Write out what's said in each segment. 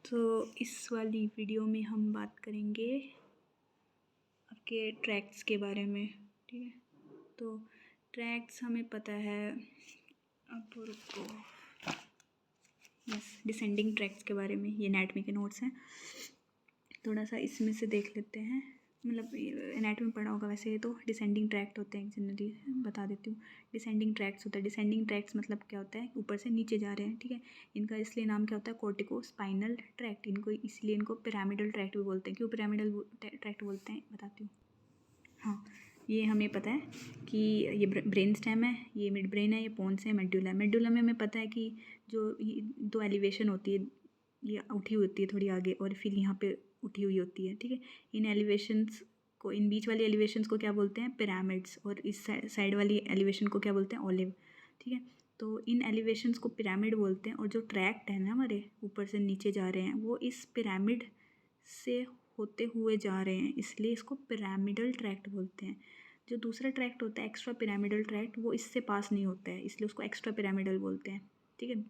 तो इस वाली वीडियो में हम बात करेंगे आपके ट्रैक्ट्स के बारे में, ठीक है। तो ट्रैक्ट्स हमें पता है, अब रुको, बस डिसेंडिंग ट्रैक्ट्स के बारे में, ये एनाटॉमी के नोट्स हैं। थोड़ा सा इसमें से देख लेते हैं, मतलब एनाटॉमी पढ़ा होगा वैसे। तो डिसेंडिंग ट्रैक्ट होते हैं, जनरली बता देती हूँ। डिसेंडिंग ट्रैक्ट्स होता है, डिसेंडिंग ट्रैक्ट्स मतलब क्या होता है, ऊपर से नीचे जा रहे हैं, ठीक है। इनका इसलिए नाम क्या होता है, कॉर्टिको स्पाइनल ट्रैक्ट। इनको इसलिए इनको पिरामिडल ट्रैक्ट भी बोलते हैं। क्यों पिरामिडल ट्रैक्ट बोलते हैं बताती हूँ। हाँ, ये हमें पता है कि ये ब्रेन स्टेम है, ये मिड ब्रेन है, ये पोन्स है, मेडुला है। मेडुला में हमें पता है कि जो दो एलिवेशन होती है, ये उठी हुई होती है थोड़ी आगे, और फिर यहाँ पे उठी हुई होती है, ठीक है। इन एलिवेशंस को, इन बीच वाली एलिवेशंस को क्या बोलते हैं, पिरामिड्स, और इस साइड वाली एलिवेशन को क्या बोलते हैं, ऑलिव, ठीक है। तो इन एलिवेशंस को पिरामिड बोलते हैं, और जो ट्रैक्ट है ना हमारे ऊपर से नीचे जा रहे हैं, वो इस पिरामिड से होते हुए जा रहे हैं, इसलिए इसको पिरामिडल ट्रैक्ट बोलते हैं। जो दूसरा ट्रैक्ट होता है एक्स्ट्रा पिरामिडल ट्रैक्ट, वो इससे पास नहीं होता है, इसलिए उसको एक्स्ट्रा पिरामिडल बोलते हैं, ठीक है।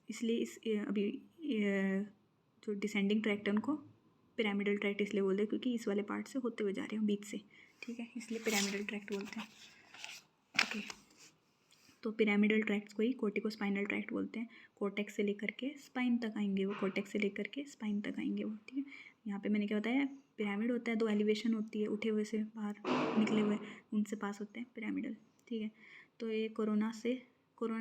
इसलिए इस अभी जो डिसेंडिंग ट्रैक्ट है उनको पिरामिडल ट्रैक्ट इसलिए बोलते हैं क्योंकि इस वाले पार्ट से होते हुए जा रहे हैं बीच से, ठीक है, इसलिए पिरामिडल ट्रैक्ट बोलते हैं। ओके, तो पिरामिडल ट्रैक्ट्स को ही कोर्टिकोस्पाइनल ट्रैक्ट बोलते हैं। कोर्टेक्स से लेकर के स्पाइन तक आएंगे वो, कोर्टेक्स से लेकर के स्पाइन तक आएंगे वो, ठीक है। यहाँ पे मैंने क्या बताया, पिरामिड होता है, दो एलिवेशन होती है, उठे हुए से बाहर निकले हुए, उनसे पास होते हैं पिरामिडल, ठीक है। तो ये कोरोना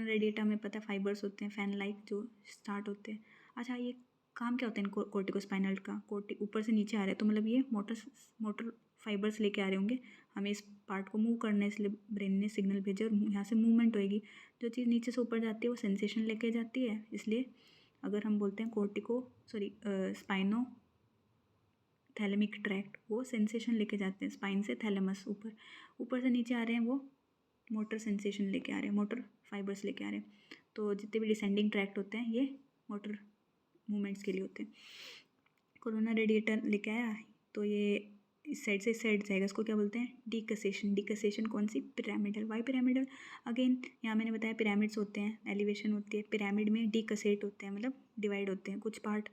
रेडिएटा में पता है फाइबर्स होते हैं, फैन लाइक, जो स्टार्ट होते हैं। अच्छा, ये काम क्या होता है इनको कोर्टिकोस्पाइनल का, ऊपर से नीचे आ रहे हैं, तो मतलब ये मोटर फाइबर्स लेके आ रहे होंगे, हमें इस पार्ट को मूव करना है, इसलिए ब्रेन ने सिग्नल भेजा और यहाँ से मूवमेंट होएगी। जो चीज़ नीचे से ऊपर जाती है वो सेंसेशन लेके जाती है, इसलिए अगर हम बोलते हैं स्पाइनो थैलेमिक ट्रैक्ट, वो सेंसेशन लेके जाते हैं स्पाइन से थैलेमस, ऊपर से नीचे आ रहे हैं, वो मोटर सेंसेशन लेके आ रहे हैं, मोटर फाइबर्स लेके आ रहे हैं। तो जितने भी डिसेंडिंग ट्रैक्ट होते हैं ये मोटर मूवमेंट्स के लिए होते हैं। कोरोना रेडिएटर लेके आया, तो ये इस साइड से इस साइड जाएगा, इसको क्या बोलते हैं, डीकसेशन। डीकसेशन कौन सी, पिरामिडल। वाई पिरामिडल, अगेन यहाँ मैंने बताया पिरामिड्स होते हैं, एलिवेशन होती है, पिरामिड में डीकसेट होते हैं, मतलब डिवाइड होते हैं, कुछ पार्ट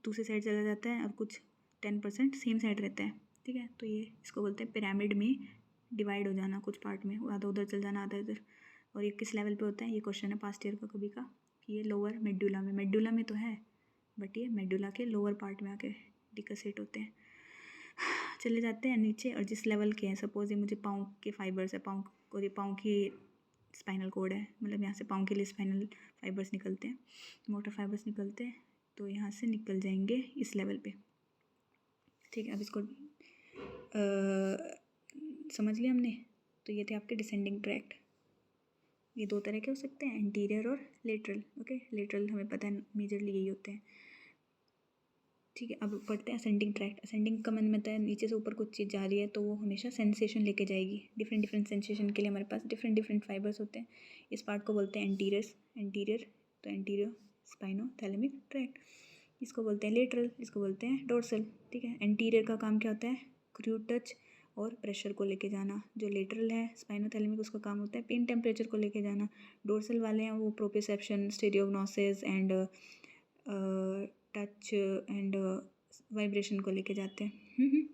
दूसरी साइड चला जाता है और कुछ 10% सेम साइड रहता है, ठीक है। तो ये इसको बोलते हैं पिरामिड में डिवाइड हो जाना, कुछ पार्ट में आधा उधर चल जाना, आधा इधर। और ये किस लेवल पे होता है, ये क्वेश्चन है पास्ट ईयर का कभी का, कि ये लोअर मेडुला में तो है, बट ये मेडुला के लोअर पार्ट में आके डिकसेट होते हैं। चले जाते हैं नीचे, और जिस लेवल के हैं, सपोज ये मुझे पाँव के फाइबर्स है, पाँव की स्पाइनल कोड है, मतलब यहाँ से पाँव के लिए स्पाइनल फाइबर्स निकलते हैं, मोटर फाइबर्स निकलते हैं, तो यहाँ से निकल जाएंगे इस लेवल पे, ठीक है। अब इसको समझ लिया हमने। तो ये थे आपके डिसेंडिंग ट्रैक्ट। ये दो तरह के हो सकते हैं, एंटीरियर और लेटरल। ओके, लेटरल हमें पता है मेजरली यही होते हैं, ठीक है। अब पढ़ते हैं असेंडिंग ट्रैक्ट। असेंडिंग का मन में नीचे से ऊपर कुछ चीज़ जा रही है, तो वो हमेशा सेंसेशन लेके जाएगी। डिफरेंट सेंसेशन के लिए हमारे पास डिफरेंट फाइबर्स होते हैं। इस पार्ट को बोलते हैं एंटीरियर, तो एंटीरियर स्पाइनो थैलेमिक ट्रैक्ट। इसको बोलते हैं लेटरल, इसको बोलते हैं डोर्सल, ठीक है। एंटीरियर का काम क्या होता है, क्रू टच और प्रेशर को लेके जाना। जो लेटरल है स्पाइनो थैलेमिक, उसका काम होता है पेन टेम्परेचर को लेके जाना। डोर्सल वाले हैं वो proprioception, stereognosis and touch and vibration को लेके जाते हैं।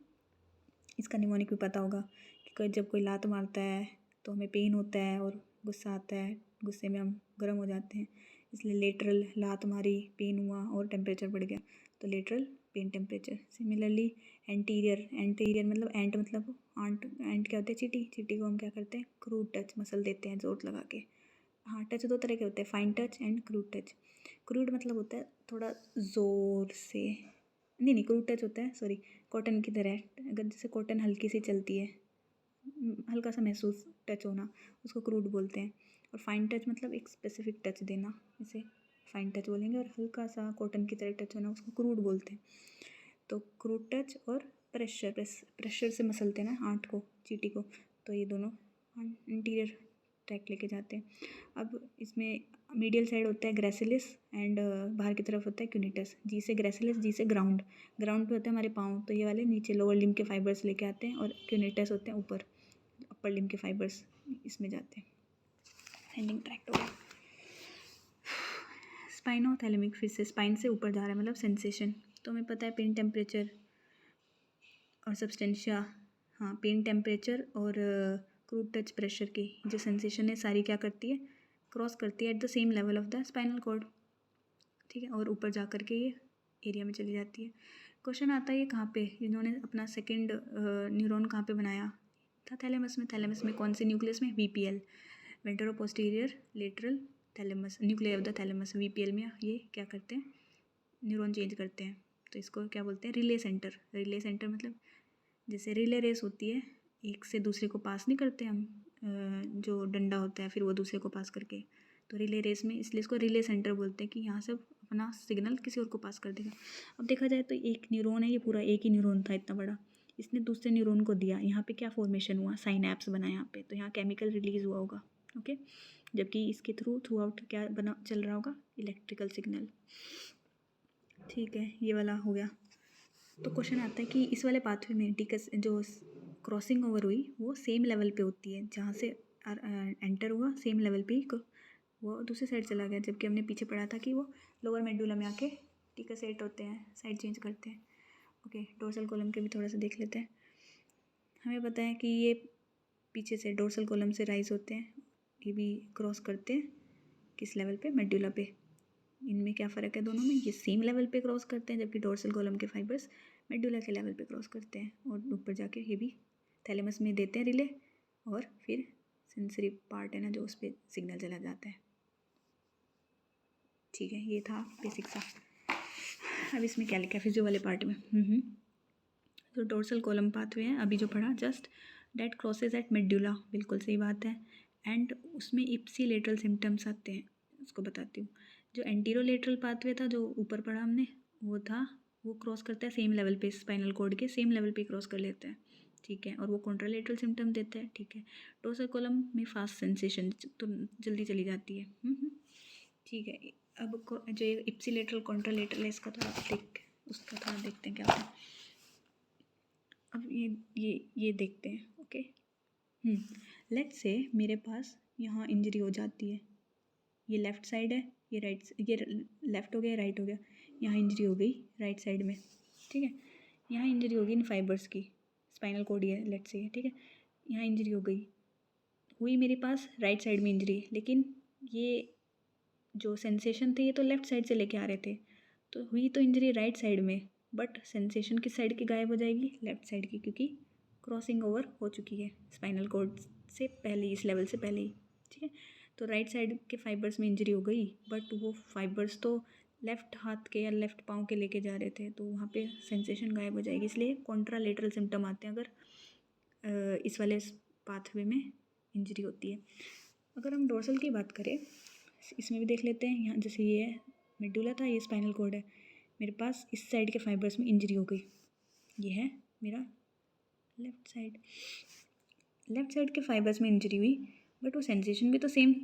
इसका निमोनिक भी पता होगा कि जब कोई लात मारता है तो हमें पेन होता है और गुस्सा आता है, गुस्से में हम गर्म हो जाते हैं, इसलिए लेटरल, लात मारी, पेन हुआ और टेम्परेचर बढ़ गया, तो lateral pain temperature. Similarly anterior मतलब एंट, मतलब एंट क्या होता है, चीटी को हम क्या करते हैं, क्रूड टच, मसल देते हैं जोर लगा के। हाँ, टच दो तरह के होते हैं, fine touch and crude touch. Crude मतलब होता है थोड़ा ज़ोर से, नहीं क्रूड टच होता है, सॉरी, कॉटन की तरह, अगर जैसे कॉटन हल्की सी चलती है, हल्का सा महसूस टच होना, उसको क्रूड बोलते हैं। और फाइन टच मतलब एक स्पेसिफिक टच देना, इसे फाइन टच बोलेंगे, और हल्का सा कॉटन की तरह टच होना उसको क्रूड बोलते हैं। तो क्रूड टच और प्रेशर से मसलते हैं ना आंट को, चीटी को, तो ये दोनों इंटीरियर ट्रैक्ट लेके जाते हैं। अब इसमें मीडियल साइड होता है ग्रेसिलिस एंड बाहर की तरफ होता है क्यूनिटस। जी से ग्रेसिलिस, जी से ग्राउंड पे होते हैं हमारे पाँव, तो ये वाले नीचे लोअर लिम्ब के फाइबर्स लेके आते हैं, और क्यूनिटस होते हैं ऊपर, अपर लिम्ब के फाइबर्स इसमें जाते हैं। एंडिंग ट्रैक्ट हो गया। स्पाइनोथैलेमिक, फिर से स्पाइन से ऊपर जा रहा है मतलब सेंसेशन। तो हमें पता है पेन टेम्परेचर और सब्सटेंशिया, हाँ पेन टेम्परेचर और क्रूड टच प्रेशर की जो सेंसेशन है सारी क्या करती है, क्रॉस करती है at the same level of the spinal cord, ठीक है, और ऊपर जा कर के ये एरिया में चली जाती है। क्वेश्चन आता है ये कहाँ पे, इन्होंने अपना सेकेंड न्यूरॉन कहाँ पे बनाया था, थैलेमस में। थैलेमस में कौन से न्यूक्लियस में, VPL, ventro posterior lateral thalamus, nuclear of the thalamus. VPL में ये क्या करते हैं, न्यूरॉन चेंज करते हैं। तो इसको क्या बोलते हैं, रिले सेंटर। रिले सेंटर मतलब जैसे रिले रेस होती है, एक से दूसरे को पास नहीं करते हम, जो डंडा होता है फिर वो दूसरे को पास करके, तो रिले रेस में, इसलिए इसको रिले सेंटर बोलते हैं कि यहाँ से अपना सिग्नल किसी और को पास कर देगा। अब देखा जाए तो एक न्यूरॉन है, ये पूरा एक ही न्यूरॉन था इतना बड़ा, इसने दूसरे न्यूरॉन को दिया, यहाँ पे क्या फॉर्मेशन हुआ, साइनैप्स बना यहाँ पे, तो यहाँ केमिकल रिलीज हुआ होगा, ओके। जबकि इसके थ्रू आउट क्या बना चल रहा होगा, इलेक्ट्रिकल सिग्नल, ठीक है, ये वाला हो गया। तो क्वेश्चन आता है कि इस वाले पाथवे में डिकस जो क्रॉसिंग ओवर हुई वो सेम लेवल पे होती है, जहाँ से एंटर हुआ सेम लेवल पे ही वो दूसरी साइड चला गया, जबकि हमने पीछे पढ़ा था कि वो लोअर मेडुला में आके डिकसेट होते हैं, साइड चेंज करते हैं, ओके। डोर्सल कॉलम के भी थोड़ा सा देख लेते हैं। हमें पता है कि ये पीछे से डोर्सल कॉलम से राइज होते हैं, ये भी क्रॉस करते हैं किस लेवल पे, मेडुला पे। इनमें क्या फ़र्क है दोनों में, ये सेम लेवल पे क्रॉस करते हैं, जबकि डोर्सल कॉलम के फाइबर्स मेडुला के लेवल पे क्रॉस करते हैं, और ऊपर जाके ये भी थैलेमस में देते हैं रिले, और फिर सेंसरी पार्ट है ना जो उस पर सिग्नल चला जाता है, ठीक है। ये था बेसिक सा। अब इसमें क्या लिखा है फिजियो वाले पार्ट में, तो डोर्सल कॉलम पाथवे है अभी जो पढ़ा just, that crosses at medulla, बिल्कुल सही बात है। एंड उसमें इप्सिलेटरल सिम्टम्स आते हैं, उसको बताती हूँ। जो एंटीरोलेटरल पाथवे था जो ऊपर पढ़ा हमने, वो था, वो क्रॉस करता है सेम लेवल पे, स्पाइनल कॉर्ड के सेम लेवल पे क्रॉस कर लेता है, ठीक है, और वो कॉन्ट्रालेटरल सिम्टम देता है, ठीक है। डोर्सल कॉलम में फास्ट सेंसेशन, तो जल्दी चली जाती है, ठीक है। अब जो ये इप्सिलेटरल कॉन्ट्रालेटरल है, इसका थोड़ा उसका थोड़ा देखते हैं क्या होता है। अब ये देखते हैं, ओके। लेट्स से मेरे पास यहाँ इंजरी हो जाती है, ये लेफ़्ट साइड है, ये राइट, ये लेफ़्ट हो गया, राइट हो गया, यहाँ इंजरी हो गई राइट साइड में, ठीक है। यहाँ इंजरी हो गई इन फाइबर्स की, स्पाइनल कॉर्ड है लेट्स से, ठीक है। यहाँ इंजरी हो गई, हुई मेरे पास राइट साइड में इंजरी, लेकिन ये जो सेंसेशन थे ये तो लेफ़्ट साइड से लेके आ रहे थे, तो हुई तो इंजरी राइट साइड में, बट सेंसेशन किस साइड की गायब हो जाएगी, लेफ़्ट साइड की, क्योंकि क्रॉसिंग ओवर हो चुकी है स्पाइनल कॉर्ड से पहले ही, इस लेवल से पहले ही, ठीक है। तो राइट साइड के फाइबर्स में इंजरी हो गई, बट वो फाइबर्स तो लेफ़्ट हाथ के या लेफ़्ट पाँव के लेके जा रहे थे, तो वहाँ पे सेंसेशन गायब हो जाएगी, इसलिए कॉन्ट्रालेटरल सिम्टम आते हैं अगर इस वाले पाथवे में इंजरी होती है। अगर हम डोर्सल की बात करें, इसमें भी देख लेते हैं, यहाँ जैसे ये मेडुला था, ये स्पाइनल कॉर्ड है, मेरे पास इस साइड के फाइबर्स में इंजरी हो गई, ये है मेरा लेफ़्ट साइड के फाइबर्स में इंजरी हुई, बट वो सेंसेशन भी तो सेम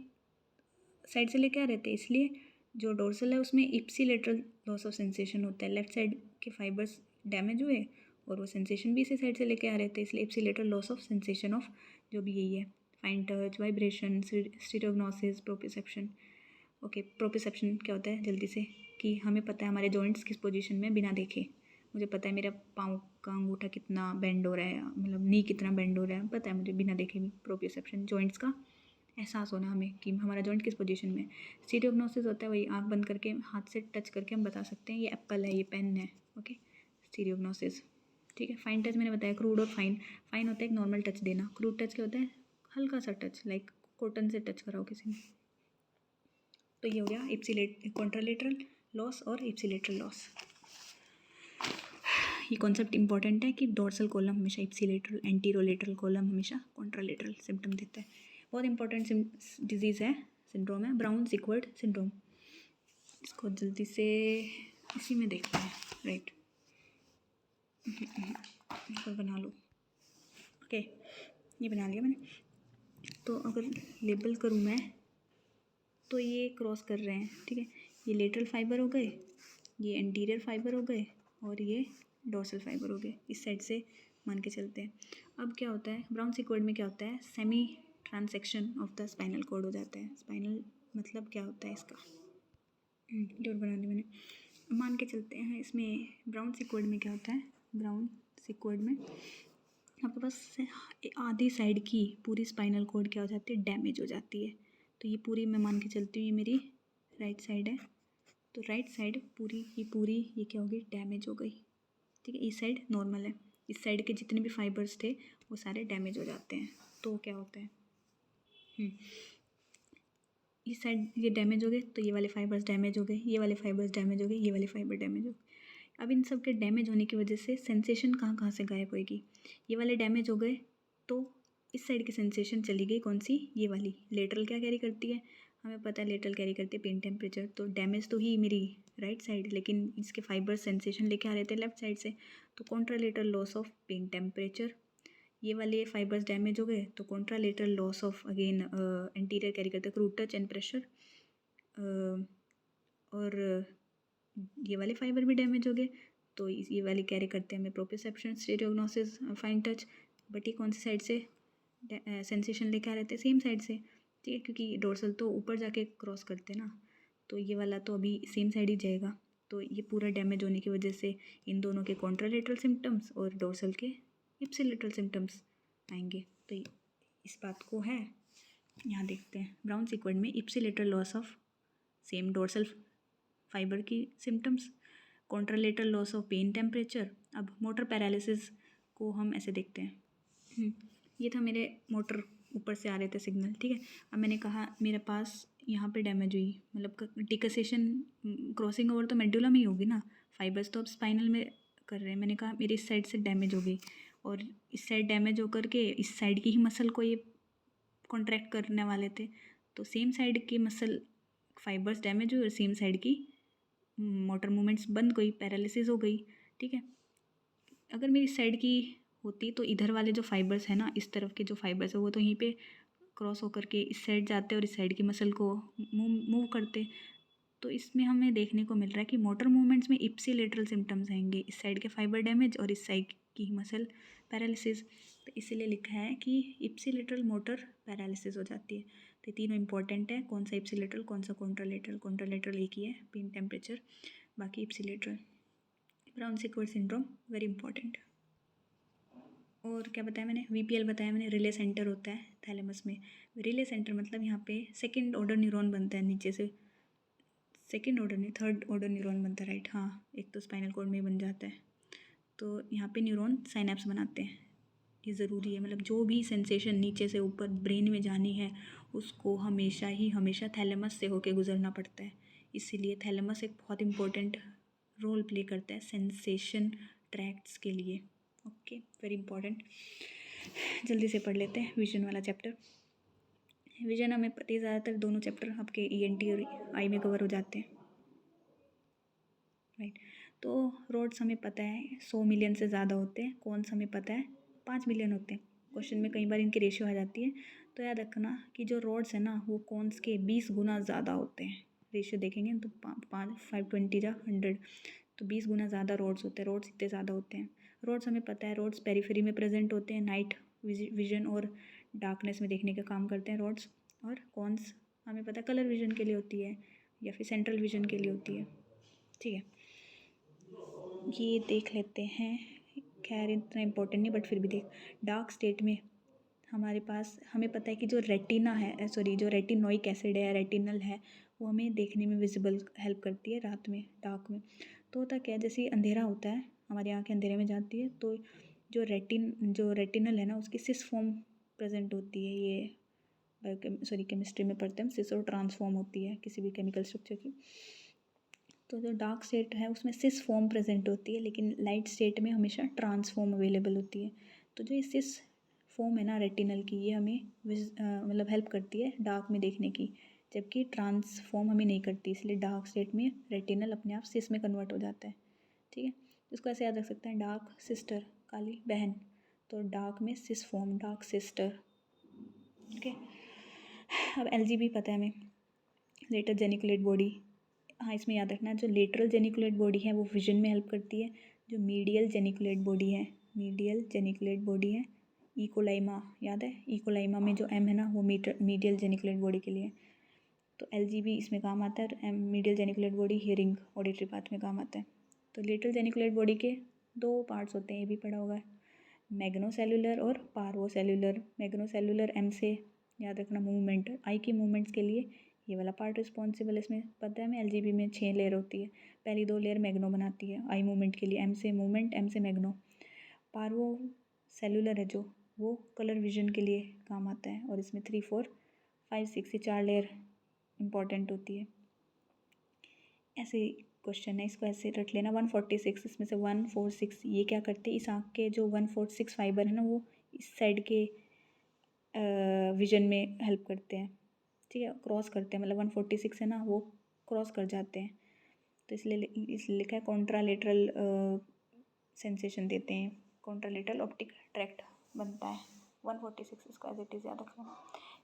साइड से लेके आ रहे थे, इसलिए जो डोर्सल है उसमें इप्सिलेटरल लॉस ऑफ सेंसेशन होता है, लेफ़्ट साइड के फाइबर्स डैमेज हुए और वो सेंसेशन भी इसी साइड से लेके आ रहे थे, इसलिए ipsilateral loss of sensation of जो भी यही है, fine touch, vibration, stereognosis, proprioception, okay. Proprioception क्या होता है जल्दी से, कि हमें पता है हमारे जॉइंट्स किस पोजीशन में बिना देखे, मुझे पता है मेरा पाँव का अंगूठा कितना बेंड हो रहा है, मतलब नी कितना बेंड हो रहा है, पता है मुझे बिना देखे भी। प्रोप्रियोसेप्शन, जॉइंट्स का एहसास होना हमें कि हमारा जॉइंट किस पोजीशन में। स्टीरियोग्नोसिस होता है वही आँख बंद करके हाथ से टच करके हम बता सकते हैं ये एप्पल है, ये पेन है, ओके, स्टीरियोग्नोसिस, ठीक है। फाइन टच मैंने बताया, क्रूड और फाइन। फाइन होता है एक नॉर्मल टच देना, क्रूड टच क्या होता है, हल्का सा टच, लाइक कॉटन से टच कराओ किसी ने। तो ये हो गया कॉन्ट्रालेटरल लॉस और इप्सिलेटरल लॉस। ये कॉन्सेप्ट इंपॉर्टेंट है कि डोर्सल कॉलम हमेशा इप्सिलेटरल, एंटीरोलेटरल कॉलम हमेशा कॉन्ट्रालेटरल सिम्टम देता है। बहुत इंपॉर्टेंट डिजीज़ है, सिंड्रोम है, ब्राउन सिक्वर्ड सिंड्रोम। इसको जल्दी से इसी में देखते हैं, राइट, इसको बना लो, ओके, ये बना लिया मैंने। तो अगर लेबल करूँ मैं, तो ये क्रॉस कर रहे हैं, ठीक है, ये लेटरल फाइबर हो गए, ये एंटीरियर फाइबर हो गए, और ये डोर्सल फाइबर हो गए, इस साइड से मान के चलते हैं। अब क्या होता है ब्राउन सिक्वर्ड में, क्या होता है, semi transection of the spinal cord हो जाता है। स्पाइनल मतलब क्या होता है इसका, डोर बना दी मैंने। मान के चलते हैं इसमें ब्राउन सिक्विड में क्या होता है, ब्राउन सिक्विड में आपके पास आधी साइड की पूरी स्पाइनल कॉर्ड क्या हो जाती है, डैमेज हो जाती है। तो ये पूरी मैं मान के चलती हूँ, ये मेरी राइट साइड है, तो राइट साइड पूरी ये क्या होगी, डैमेज हो गई। ठीक है, इस साइड नॉर्मल है, इस साइड के जितने भी फाइबर्स थे वो सारे डैमेज हो जाते हैं। तो क्या होता है, इस साइड ये डैमेज हो गए तो ये वाले फाइबर्स डैमेज हो गए, ये वाले फाइबर्स डैमेज हो गए, ये वाले फाइबर डैमेज हो गए। अब इन सब के डैमेज होने की वजह से सेंसेशन कहाँ कहाँ से गायब होएगी, ये वाले डैमेज हो गए तो इस साइड की सेंसेशन चली गई, कौन सी, ये वाली। लेटरल क्या कैरी करती है, हमें पता है लेटरल कैरी करती है पेन टेम्परेचर। तो डैमेज तो ही मेरी राइट साइड, लेकिन इसके फाइबर्स सेंसेशन लेके आ रहे थे लेफ्ट साइड से, तो contralateral loss of pain temperature. ये वाले फाइबर्स डैमेज हो गए तो contralateral loss of again anterior carry करते हैं क्रूड टच एंड प्रेशर। और ये वाले फाइबर भी डैमेज हो गए तो ये वाले कैरी करते हैं हमें प्रोप्रियोसेप्शन, स्टीरियोग्नोसिस, फाइन टच। बट ये कौन सी साइड से सेंसेशन लेके आ रहे थे, सेम साइड से। ठीक है, क्योंकि डोर्सल तो ऊपर जाके क्रॉस करते हैं ना, तो ये वाला तो अभी सेम साइड ही जाएगा। तो ये पूरा डैमेज होने की वजह से इन दोनों के कॉन्ट्रालेटरल सिम्टम्स और डोर्सल के इप्सिलेटरल सिम्टम्स आएंगे। तो इस बात को है, यहाँ देखते हैं ब्राउन सिक्विड में ipsilateral loss of same dorsal fibre की symptoms, contralateral loss of pain temperature. अब मोटर पैरालिसिस को हम ऐसे देखते हैं, ये था मेरे मोटर ऊपर से आ रहे थे सिग्नल। ठीक है, अब मैंने कहा मेरे पास यहाँ पे डैमेज हुई, मतलब डिकसेशन क्रॉसिंग ओवर तो मेडुला में ही होगी ना, फाइबर्स तो अब स्पाइनल में कर रहे हैं। मैंने कहा मेरी इस साइड से डैमेज हो गई और इस साइड डैमेज होकर के इस साइड की ही मसल को ये कॉन्ट्रैक्ट करने वाले थे, तो सेम साइड की मसल फाइबर्स डैमेज हुई और सेम साइड की मोटर मूवमेंट्स बंद गई, पैरालिसिस हो गई। ठीक है, अगर मेरी साइड की होती तो इधर वाले जो फाइबर्स है ना, इस तरफ के जो फाइबर्स है वो तो यहीं पे क्रॉस होकर के इस साइड जाते और इस साइड की मसल को मूव करते। तो इसमें हमें देखने को मिल रहा है कि मोटर मूवमेंट्स में इप्सिलेटरल सिम्टम्स आएंगे, इस साइड के फाइबर डैमेज और इस साइड की मसल पैरालिसिस। तो इसीलिए लिखा है कि इप्सिलेटरल मोटर पैरालिसिस हो जाती है। तो तीनों इंपॉर्टेंट है, कौन सा इप्सिलेटरल कौन सा कॉन्ट्रालेटरल। कॉन्ट्रालेटरल एक ही है, पेन टेम्परेचर, बाकी ipsilateral. Brown Sequard syndrome very important. और क्या बताया मैंने, वीपीएल बताया मैंने, रिले सेंटर होता है थैलेमस में। रिले सेंटर मतलब यहाँ पे सेकंड ऑर्डर न्यूरॉन बनता है नीचे से, सेकंड ऑर्डर नहीं थर्ड ऑर्डर न्यूरॉन बनता है, राइट, हाँ, एक तो स्पाइनल कॉर्ड में ही बन जाता है। तो यहाँ पे न्यूरॉन साइनेप्स बनाते हैं, ये ज़रूरी है। मतलब जो भी सेंसेशन नीचे से ऊपर ब्रेन में जानी है उसको हमेशा थैलेमस से होके गुजरना पड़ता है। इसीलिए थैलेमस एक बहुत इंपॉर्टेंट रोल प्ले करता है सेंसेशन ट्रैक्ट्स के लिए। Okay, very important. जल्दी से पढ़ लेते हैं विजन वाला चैप्टर। विजन हमें पता है, ज़्यादातर दोनों चैप्टर आपके ईएनटी और आई में कवर हो जाते हैं, राइट। तो रोड्स हमें पता है 100 मिलियन से ज़्यादा होते हैं, कॉन्स हमें पता है 5 मिलियन होते हैं। क्वेश्चन में कई बार इनकी रेशियो आ जाती है, तो याद रखना कि जो रोड्स है ना वो कॉन्स के 20 गुना ज़्यादा होते हैं। रेशियो देखेंगे तो 520 या 100, तो 20 गुना ज़्यादा रोड्स होते हैं, रोड्स इतने ज़्यादा होते हैं। रोड्स हमें पता है, रोड्स पेरीफेरी में प्रेजेंट होते हैं, नाइट विजन और डार्कनेस में देखने का काम करते हैं रोड्स। और कॉन्स हमें पता है कलर विजन के लिए होती है या फिर सेंट्रल विजन के लिए होती है। ठीक है, ये देख लेते हैं, खैर इतना इम्पोर्टेंट नहीं बट फिर भी देख। डार्क स्टेट में हमारे पास हमें पता है कि जो रेटिना है, जो रेटिनोइक एसिड है, रेटिनल है, वो हमें देखने में विजिबल हेल्प करती है रात में, डार्क में। तो होता क्या है, जैसे अंधेरा होता है, हमारी आँखें अंधेरे में जाती है, तो जो रेटिनल है ना उसकी सिस फॉर्म प्रेजेंट होती है। ये केमिस्ट्री में पढ़ते हैं, सिस और ट्रांसफॉर्म होती है किसी भी केमिकल स्ट्रक्चर की। तो जो डार्क स्टेट है उसमें सिस फॉर्म प्रेजेंट होती है, लेकिन लाइट स्टेट में हमेशा ट्रांसफॉर्म अवेलेबल होती है। तो जो ये सिस फॉर्म है ना रेटिनल की, ये हमें मतलब हेल्प करती है डार्क में देखने की, जबकि ट्रांसफॉर्म हमें नहीं करती। इसलिए डार्क स्टेट में रेटिनल अपने आप सिस में कन्वर्ट हो जाता है। ठीक है, इसको ऐसे याद रख सकते हैं, डार्क सिस्टर, काली बहन, तो डार्क में cis form, dark sister. Okay, अब एलजीबी पता है हमें, लेटर जेनिकुलेट बॉडी। हाँ, इसमें याद रखना जो लेटरल जेनिकुलेट बॉडी है वो विजन में हेल्प करती है, जो मीडियल जेनिकुलेट बॉडी है इकोलाइमा, याद है इकोलाइमा में जो एम है ना वो मीडियल जेनिकुलेट बॉडी के लिए। तो LGB इसमें काम आता है, और medial geniculate body hearing auditory part में काम आता है। तो लेटरल जेनिकुलेट बॉडी के दो पार्ट्स होते हैं, ये भी पढ़ा होगा है, मैग्नोसेल्युलर और पार्वोसेल्युलर। मैग्नोसेल्युलर M से याद रखना मूवमेंट, आई की मूवमेंट्स के लिए ये वाला पार्ट रिस्पॉन्सिबल है। इसमें पता है हमें LGB में 6 लेयर होती है, पहली 2 लेयर मैग्नो बनाती है आई मूवमेंट के लिए, M से मूवमेंट, M से मैग्नो। पार्वो सेलुलर है जो, वो कलर विजन के लिए काम आता है, और इसमें 3, 4, 5, 6 ये 4 लेयर इंपॉर्टेंट होती है। ऐसे क्वेश्चन है, इसको ऐसे रट लेना। 146 इसमें से 146 ये क्या करते हैं, इस आँख के जो 146 फाइबर है ना, वो इस साइड के विजन में हेल्प करते हैं, ठीक है, क्रॉस करते हैं, मतलब 146 है ना, वो क्रॉस कर जाते हैं, तो इसलिए लिखा है कॉन्ट्रालेटरल सेंसेशन देते हैं, कॉन्ट्रालेटरल ऑप्टिक ट्रैक्ट बनता है। 146 इसको एज इट इज़ याद रखना।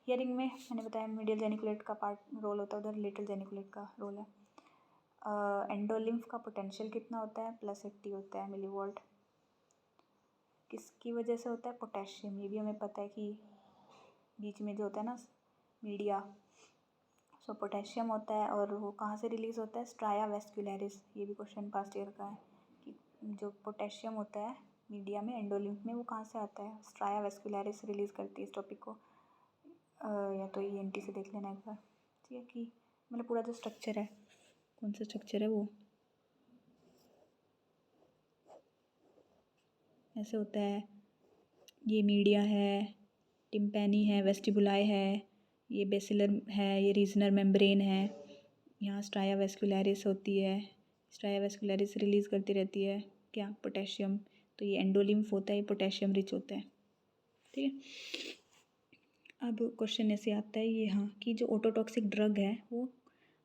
हियरिंग में मैंने बताया मीडियल जेनिकुलेट का पार्ट रोल होता है, उधर लेटरल जेनिकुलेट का रोल है। एंडोलिम्फ का पोटेंशियल कितना होता है, +80 होता है मिलीवोल्ट। किसकी वजह से होता है, पोटेशियम, ये भी हमें पता है कि बीच में जो होता है ना मीडिया, सो पोटेशियम होता है, और वो कहाँ से रिलीज़ होता है, स्ट्राया वेस्कुलरिस। ये भी क्वेश्चन पास्ट ईयर का है कि जो पोटेशियम होता है मीडिया में एंडोलिम्फ में, वो कहाँ से आता है, स्ट्राया वेस्कुलरिस रिलीज़ करती है। इस टॉपिक को या तो ENT से देख लेना एक बार, ठीक है, कि मतलब पूरा जो स्ट्रक्चर है, कौन सा स्ट्रक्चर है वो ऐसे होता है। ये मीडिया है, टिम्पैनी है, वेस्टिबुलाई है, ये बेसिलर है, ये रीजनल मेम्ब्रेन है, यहाँ स्ट्राया वेस्कुलरिस होती है, स्ट्राया वेस्कुलरिस रिलीज़ करती रहती है क्या, पोटेशियम। तो ये एंडोलिम्फ होता है, ये पोटेशियम रिच होता है, ठीक है। अब क्वेश्चन ऐसे आता है ये, हाँ, कि जो ऑटोटॉक्सिक ड्रग है वो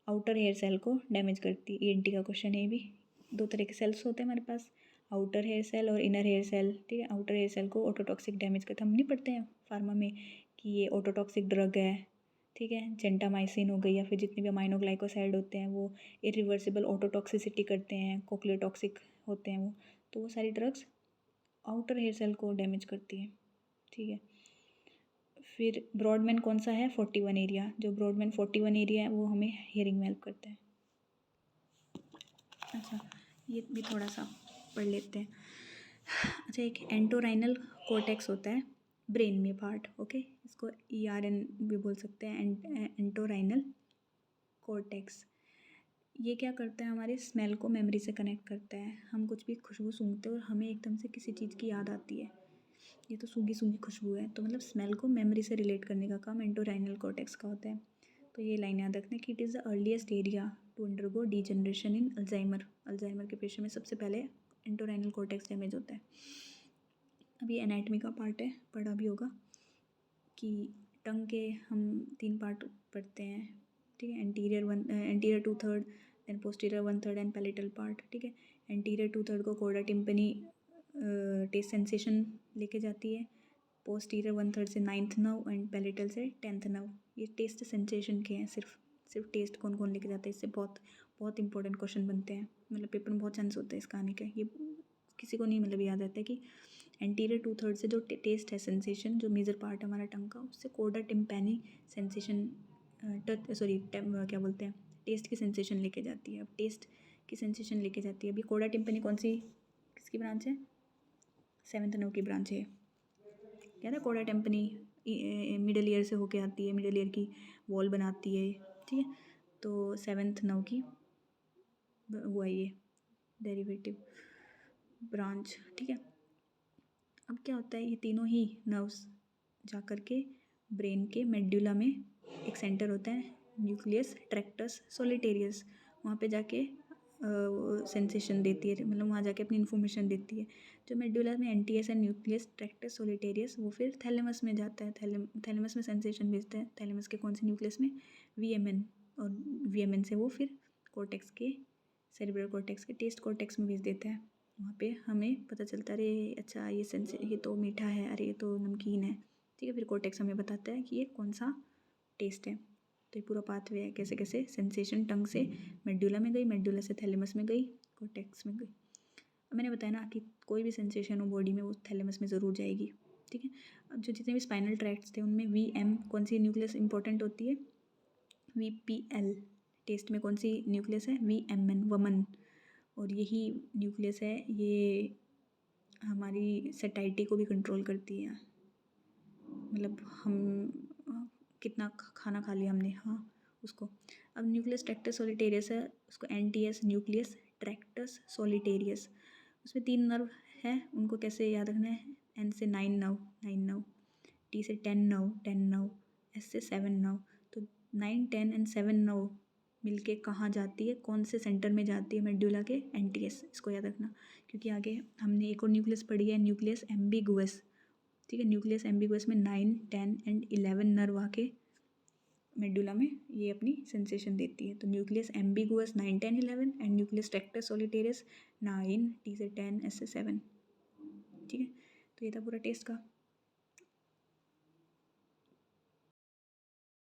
आउटर हेयर सेल को डैमेज करती है। ENT का क्वेश्चन है ये भी। 2 तरह के सेल्स होते हैं हमारे पास, आउटर हेयर सेल और इनर हेयर सेल, ठीक है। आउटर हेयर सेल को ऑटोटॉक्सिक डैमेज करता है, हम नहीं पढ़ते हैं फार्मा में कि ये ऑटोटॉक्सिक ड्रग है, ठीक है। जेंटामाइसिन हो गई, या फिर जितने भी अमाइनोग्लाइकोसाइड होते हैं वो इरिवर्सिबल ऑटोटॉक्सिसिटी करते हैं, कोक्लियोटॉक्सिक होते हैं वो, तो वो सारी ड्रग्स आउटर हेयर सेल को डैमेज करती है, ठीक है। फिर ब्रॉडमैन कौन सा है, 41 एरिया, जो ब्रॉडमैन 41 एरिया है वो हमें हियरिंग में हेल्प करता है। अच्छा, ये भी थोड़ा सा पढ़ लेते हैं। अच्छा, एक एंटोराइनल कॉर्टेक्स होता है ब्रेन में पार्ट, ओके, इसको ERN भी बोल सकते हैं, एंटोराइनल कॉर्टेक्स। ये क्या करता है, हमारे स्मेल को मेमोरी से कनेक्ट करता है। हम कुछ भी खुशबू सूंघते हैं और हमें एकदम से किसी चीज़ की याद आती है, ये तो सूंघी सूंघी खुशबू है, तो मतलब स्मेल को मेमोरी से रिलेट करने का काम एंटोराइनल कॉर्टेक्स का होता है। तो ये लाइन याद रखना कि it is the earliest area to undergo degeneration in Alzheimer. Alzheimer के पेशेंट में सबसे पहले एंटोराइनल कॉर्टेक्स डैमेज होता है। अब ये एनाटमी का पार्ट है, पढ़ा भी होगा कि टंग के हम 3 पार्ट पढ़ते हैं, ठीक है। Anterior 2/3, then posterior 1/3 and palatal part, ठीक है। एंटीरियर 2/3 को कोडा टिम्पनी टेस्ट सेंसेशन लेके जाती है, पोस्टीरियर 1/3 से 9th नर्व एंड पैलेटल से 10th नर्व। ये टेस्ट सेंसेशन के हैं, सिर्फ टेस्ट कौन कौन लेके जाता है, इससे बहुत बहुत इंपॉर्टेंट क्वेश्चन बनते हैं, मतलब पेपर में बहुत चांस होता है इस कहानी का। ये किसी को नहीं मतलब याद रहता है कि एंटीरियर 2/3 से जो टेस्ट है सेंसेशन, जो मेजर पार्ट है हमारा टंग का, उससे कोडा टिम्पैनी सेंसेशन क्या बोलते हैं, टेस्ट की सेंसेशन लेके जाती है। अब टेस्ट की सेंसेशन लेके जाती है, अभी कोडा टिम्पैनी कौन सी, किसकी ब्रांच है, 7th नर्व की ब्रांच है। क्या था, कोडा टिम्पैनी मिडल ईयर से होके आती है, मिडल ईयर की वॉल बनाती है, ठीक है। तो 7th नर्व की वो है ये डेरिवेटिव ब्रांच, ठीक है। अब क्या होता है, ये तीनों ही नर्व्स जा कर के ब्रेन के मेड्यूला में एक सेंटर होता है, न्यूक्लियस ट्रैक्टस सोलिटेरियस, वहाँ पे जाके सेंसेशन देती है, मतलब वहाँ जाके अपनी इन्फॉर्मेशन देती है। जो मेड्यूला में NTS एंड न्यूक्लियस ट्रैक्टस सोलिटेरियस, वो फिर थैलेमस में जाता है, थैलेमस में सेंसेशन भेजता है, थैलेमस के कौन से न्यूक्लियस में, VMN, और VMN से वो फिर कॉर्टेक्स के, सेरिब्रल कॉर्टेक्स के टेस्ट कॉर्टेक्स में भेज देता है। वहाँ पे हमें पता चलता है, अरे अच्छा ये तो मीठा है, अरे ये तो नमकीन है, ठीक है। फिर कॉर्टेक्स हमें बताता है कि ये कौन सा टेस्ट है। तो ये पूरा पाथवे है, कैसे कैसे सेंसेशन टंग से मेड्यूला में गई, मेड्यूला से थैलेमस में गई, कॉर्टेक्स में गई। अब मैंने बताया ना कि कोई भी सेंसेशन हो बॉडी में वो थैलेमस में ज़रूर जाएगी, ठीक है। अब जो जितने भी स्पाइनल ट्रैक्ट्स थे उनमें VM कौन सी न्यूक्लियस इंपॉर्टेंट होती है, VPL। टेस्ट में कौन सी न्यूक्लियस है? VMN, वमन। और यही न्यूक्लियस है, ये हमारी सैटिस्फैक्ट्री को भी कंट्रोल करती है, मतलब हम कितना खाना खा लिया हमने, हाँ उसको। अब न्यूक्लियस ट्रैक्टस सोलिटेरियस है, उसको NTS, न्यूक्लियस ट्रैक्टस सोलिटेरियस। उसमें 3 नर्व है, उनको कैसे याद रखना है? N से 9 नर्व, 9 नर्व, T से 10 नर्व, 10 नर्व, S से 7 नर्व। तो 9, 10 एंड 7 नर्व मिलके कहाँ जाती है, कौन से सेंटर में जाती है? मेडुला के NTS, इसको याद रखना। क्योंकि आगे हमने एक और न्यूक्लियस पढ़ी है, न्यूक्लियस एम्बिगुअस, ठीक है। न्यूक्लियस एम्बिगुअस में 9, 10 एंड 11 नर्व आके मेडुला में ये अपनी सेंसेशन देती है। तो nucleus ambiguus 9, 10, 11 and nucleus tractus solitarius 9, T से 10, S से 7, ठीक है। तो ये था पूरा टेस्ट का।